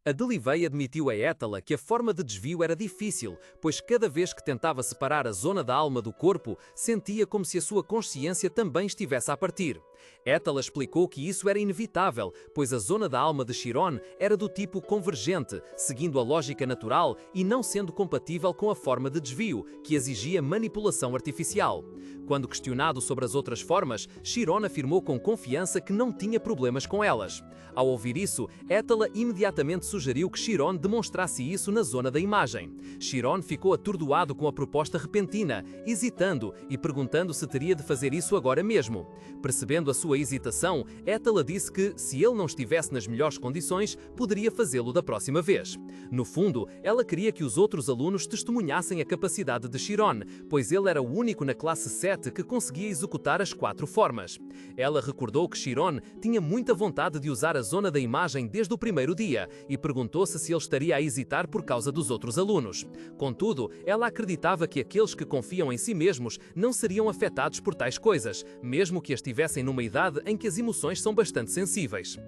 A Delivey admitiu a Étala que a forma de desvio era difícil, pois cada vez que tentava separar a zona da alma do corpo, sentia como se a sua consciência também estivesse a partir. Étala explicou que isso era inevitável, pois a zona da alma de Chiron era do tipo convergente, seguindo a lógica natural e não sendo compatível com a forma de desvio, que exigia manipulação artificial. Quando questionado sobre as outras formas, Chiron afirmou com confiança que não tinha problemas com elas. Ao ouvir isso, Étala imediatamente sugeriu que Chiron demonstrasse isso na zona da imagem. Chiron ficou atordoado com a proposta repentina, hesitando e perguntando se teria de fazer isso agora mesmo. Percebendo a sua hesitação, Étala disse que, se ele não estivesse nas melhores condições, poderia fazê-lo da próxima vez. No fundo, ela queria que os outros alunos testemunhassem a capacidade de Chiron, pois ele era o único na classe 7 que conseguia executar as 4 formas. Ela recordou que Chiron tinha muita vontade de usar a zona da imagem desde o primeiro dia e perguntou-se se ele estaria a hesitar por causa dos outros alunos. Contudo, ela acreditava que aqueles que confiam em si mesmos não seriam afetados por tais coisas, mesmo que estivessem numa idade em que as emoções são bastante sensíveis.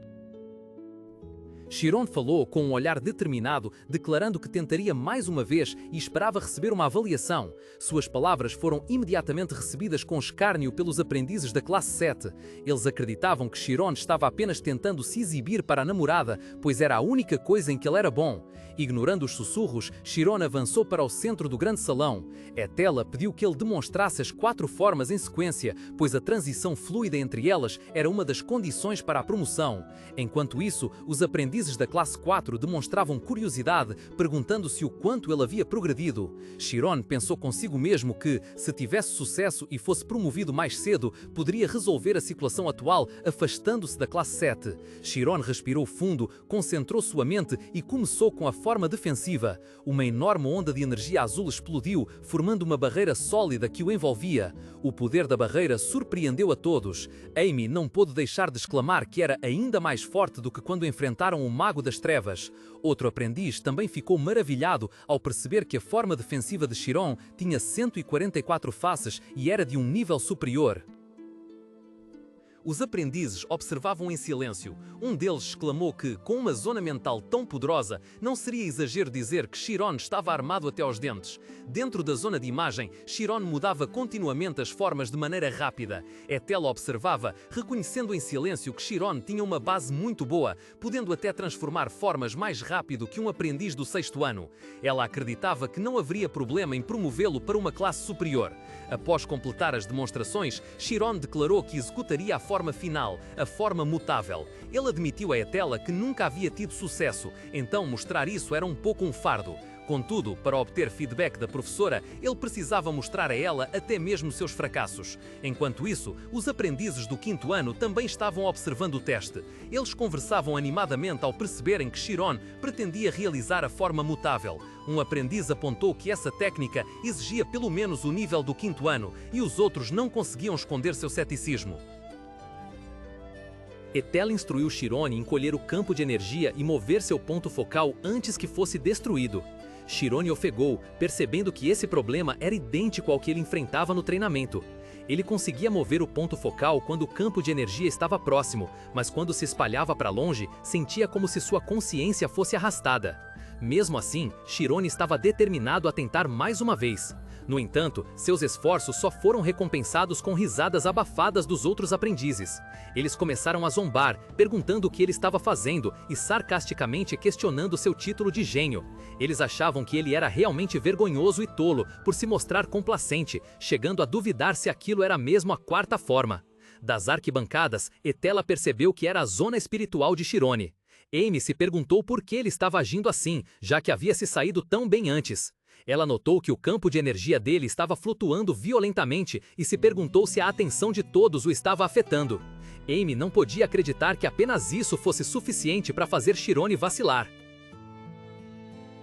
Chiron falou com um olhar determinado, declarando que tentaria mais uma vez e esperava receber uma avaliação. Suas palavras foram imediatamente recebidas com escárnio pelos aprendizes da classe 7. Eles acreditavam que Chiron estava apenas tentando se exibir para a namorada, pois era a única coisa em que ele era bom. Ignorando os sussurros, Chiron avançou para o centro do grande salão. Étala pediu que ele demonstrasse as 4 formas em sequência, pois a transição fluida entre elas era uma das condições para a promoção. Enquanto isso, os aprendizes da classe 4 demonstravam curiosidade, perguntando-se o quanto ele havia progredido. Chiron pensou consigo mesmo que, se tivesse sucesso e fosse promovido mais cedo, poderia resolver a situação atual afastando-se da classe 7. Chiron respirou fundo, concentrou sua mente e começou com a forma defensiva. Uma enorme onda de energia azul explodiu, formando uma barreira sólida que o envolvia. O poder da barreira surpreendeu a todos. Amy não pôde deixar de exclamar que era ainda mais forte do que quando enfrentaram o Mago das Trevas. Outro aprendiz também ficou maravilhado ao perceber que a forma defensiva de Chiron tinha 144 faces e era de um nível superior. Os aprendizes observavam em silêncio. Um deles exclamou que, com uma zona mental tão poderosa, não seria exagero dizer que Chiron estava armado até aos dentes. Dentro da zona de imagem, Chiron mudava continuamente as formas de maneira rápida. Étala observava, reconhecendo em silêncio que Chiron tinha uma base muito boa, podendo até transformar formas mais rápido que um aprendiz do 6º ano. Ela acreditava que não haveria problema em promovê-lo para uma classe superior. Após completar as demonstrações, Chiron declarou que executaria a forma final, a forma mutável. Ele admitiu a Étala que nunca havia tido sucesso, então mostrar isso era um pouco um fardo. Contudo, para obter feedback da professora, ele precisava mostrar a ela até mesmo seus fracassos. Enquanto isso, os aprendizes do 5º ano também estavam observando o teste. Eles conversavam animadamente ao perceberem que Chiron pretendia realizar a forma mutável. Um aprendiz apontou que essa técnica exigia pelo menos o nível do 5º ano, e os outros não conseguiam esconder seu ceticismo. Étala instruiu Chiron em encolher o campo de energia e mover seu ponto focal antes que fosse destruído. Chiron ofegou, percebendo que esse problema era idêntico ao que ele enfrentava no treinamento. Ele conseguia mover o ponto focal quando o campo de energia estava próximo, mas quando se espalhava para longe, sentia como se sua consciência fosse arrastada. Mesmo assim, Chiron estava determinado a tentar mais uma vez. No entanto, seus esforços só foram recompensados com risadas abafadas dos outros aprendizes. Eles começaram a zombar, perguntando o que ele estava fazendo e sarcasticamente questionando seu título de gênio. Eles achavam que ele era realmente vergonhoso e tolo por se mostrar complacente, chegando a duvidar se aquilo era mesmo a 4ª forma. Das arquibancadas, Étala percebeu que era a zona espiritual de Chiron. Amy se perguntou por que ele estava agindo assim, já que havia se saído tão bem antes. Ela notou que o campo de energia dele estava flutuando violentamente e se perguntou se a atenção de todos o estava afetando. Amy não podia acreditar que apenas isso fosse suficiente para fazer Chiron vacilar.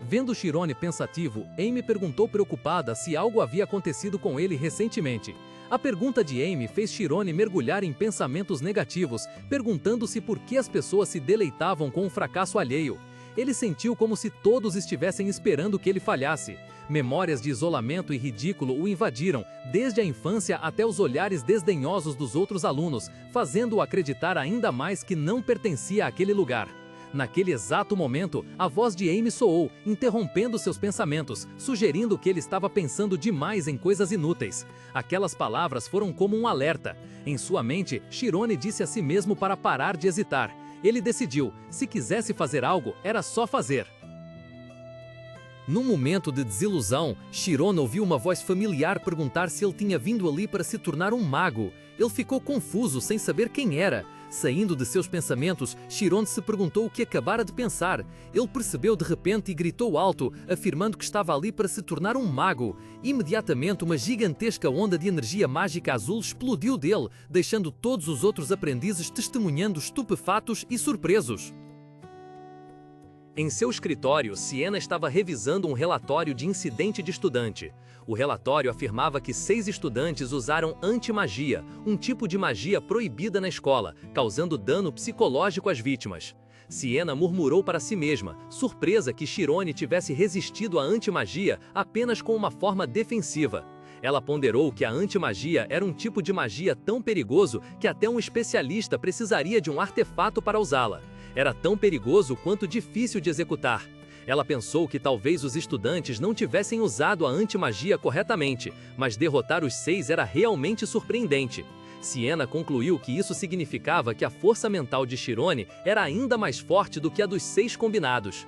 Vendo Chiron pensativo, Amy perguntou preocupada se algo havia acontecido com ele recentemente. A pergunta de Amy fez Chiron mergulhar em pensamentos negativos, perguntando-se por que as pessoas se deleitavam com o fracasso alheio. Ele sentiu como se todos estivessem esperando que ele falhasse. Memórias de isolamento e ridículo o invadiram, desde a infância até os olhares desdenhosos dos outros alunos, fazendo-o acreditar ainda mais que não pertencia àquele lugar. Naquele exato momento, a voz de Amy soou, interrompendo seus pensamentos, sugerindo que ele estava pensando demais em coisas inúteis. Aquelas palavras foram como um alerta. Em sua mente, Chirone disse a si mesmo para parar de hesitar. Ele decidiu, se quisesse fazer algo, era só fazer. Num momento de desilusão, Chirone ouviu uma voz familiar perguntar se ele tinha vindo ali para se tornar um mago. Ele ficou confuso, sem saber quem era. Saindo de seus pensamentos, Chirone se perguntou o que acabara de pensar. Ele percebeu de repente e gritou alto, afirmando que estava ali para se tornar um mago. Imediatamente, uma gigantesca onda de energia mágica azul explodiu dele, deixando todos os outros aprendizes testemunhando estupefatos e surpresos. Em seu escritório, Siena estava revisando um relatório de incidente de estudante. O relatório afirmava que 6 estudantes usaram antimagia, um tipo de magia proibida na escola, causando dano psicológico às vítimas. Siena murmurou para si mesma, surpresa que Chirone tivesse resistido à antimagia apenas com uma forma defensiva. Ela ponderou que a antimagia era um tipo de magia tão perigoso que até um especialista precisaria de um artefato para usá-la. Era tão perigoso quanto difícil de executar. Ela pensou que talvez os estudantes não tivessem usado a antimagia corretamente, mas derrotar os 6 era realmente surpreendente. Siena concluiu que isso significava que a força mental de Chirone era ainda mais forte do que a dos 6 combinados.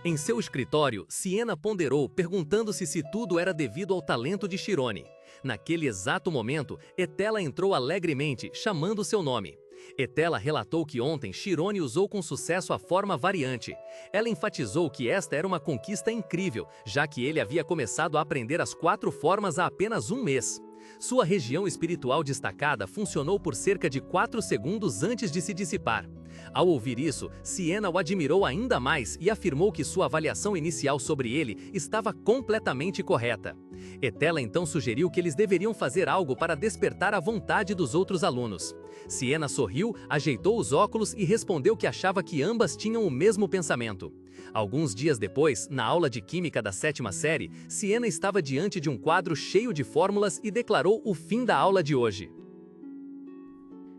Em seu escritório, Siena ponderou, perguntando-se se tudo era devido ao talento de Chirone. Naquele exato momento, Etela entrou alegremente, chamando seu nome. Etela relatou que ontem Chirone usou com sucesso a forma variante. Ela enfatizou que esta era uma conquista incrível, já que ele havia começado a aprender as 4 formas há apenas um mês. Sua região espiritual destacada funcionou por cerca de 4 segundos antes de se dissipar. Ao ouvir isso, Siena o admirou ainda mais e afirmou que sua avaliação inicial sobre ele estava completamente correta. Etela então sugeriu que eles deveriam fazer algo para despertar a vontade dos outros alunos. Siena sorriu, ajeitou os óculos e respondeu que achava que ambas tinham o mesmo pensamento. Alguns dias depois, na aula de Química da 7ª série, Siena estava diante de um quadro cheio de fórmulas e declarou o fim da aula de hoje.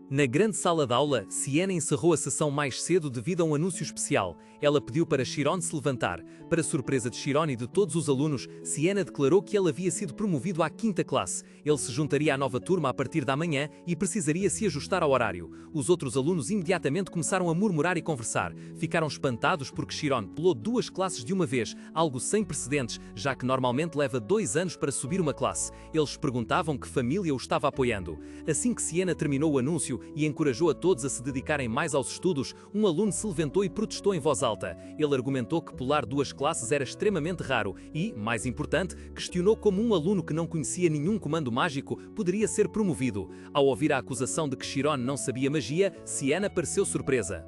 Na grande sala de aula, Siena encerrou a sessão mais cedo devido a um anúncio especial. Ela pediu para Chirone se levantar. Para surpresa de Chirone e de todos os alunos, Siena declarou que ele havia sido promovido à 5ª classe. Ele se juntaria à nova turma a partir da manhã e precisaria se ajustar ao horário. Os outros alunos imediatamente começaram a murmurar e conversar. Ficaram espantados porque Chirone pulou 2 classes de uma vez, algo sem precedentes, já que normalmente leva 2 anos para subir uma classe. Eles perguntavam que família o estava apoiando. Assim que Siena terminou o anúncio e encorajou a todos a se dedicarem mais aos estudos, um aluno se levantou e protestou em voz alta. Ele argumentou que pular 2 classes era extremamente raro e, mais importante, questionou como um aluno que não conhecia nenhum comando mágico poderia ser promovido. Ao ouvir a acusação de que Chirone não sabia magia, Siena pareceu surpresa.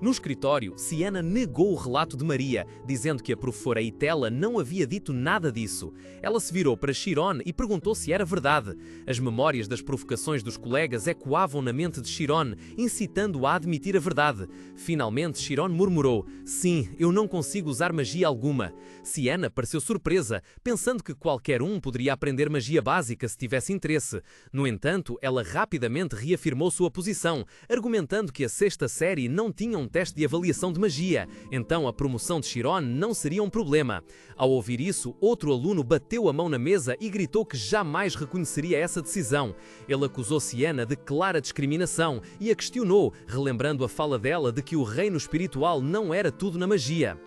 No escritório, Siena negou o relato de Maria, dizendo que a professora Etela não havia dito nada disso. Ela se virou para Chirone e perguntou se era verdade. As memórias das provocações dos colegas ecoavam na mente de Chirone, incitando-o a admitir a verdade. Finalmente, Chirone murmurou: "Sim, eu não consigo usar magia alguma." Siena pareceu surpresa, pensando que qualquer um poderia aprender magia básica se tivesse interesse. No entanto, ela rapidamente reafirmou sua posição, argumentando que a 6ª série não tinha um teste de avaliação de magia, então a promoção de Chirone não seria um problema. Ao ouvir isso, outro aluno bateu a mão na mesa e gritou que jamais reconheceria essa decisão. Ele acusou Siena de clara discriminação e a questionou, relembrando a fala dela de que o reino espiritual não era tudo na magia.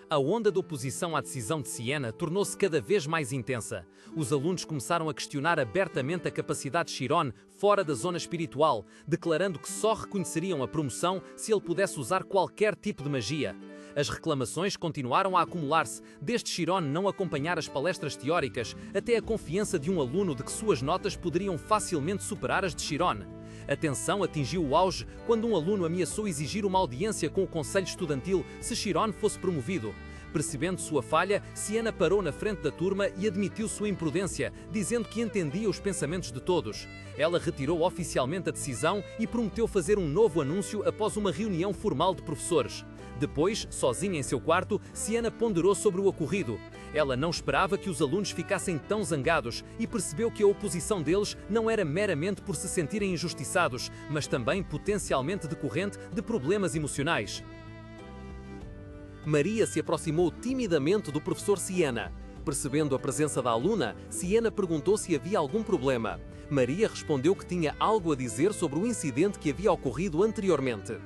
A onda de oposição à decisão de Siena tornou-se cada vez mais intensa. Os alunos começaram a questionar abertamente a capacidade de Chirone fora da zona espiritual, declarando que só reconheceriam a promoção se ele pudesse usar qualquer tipo de magia. As reclamações continuaram a acumular-se, desde Chirone não acompanhar as palestras teóricas até a confiança de um aluno de que suas notas poderiam facilmente superar as de Chirone. A tensão atingiu o auge quando um aluno ameaçou exigir uma audiência com o conselho estudantil se Chirone fosse promovido. Percebendo sua falha, Siena parou na frente da turma e admitiu sua imprudência, dizendo que entendia os pensamentos de todos. Ela retirou oficialmente a decisão e prometeu fazer um novo anúncio após uma reunião formal de professores. Depois, sozinha em seu quarto, Siena ponderou sobre o ocorrido. Ela não esperava que os alunos ficassem tão zangados e percebeu que a oposição deles não era meramente por se sentirem injustiçados, mas também potencialmente decorrente de problemas emocionais. Maria se aproximou timidamente do professor Siena. Percebendo a presença da aluna, Siena perguntou se havia algum problema. Maria respondeu que tinha algo a dizer sobre o incidente que havia ocorrido anteriormente.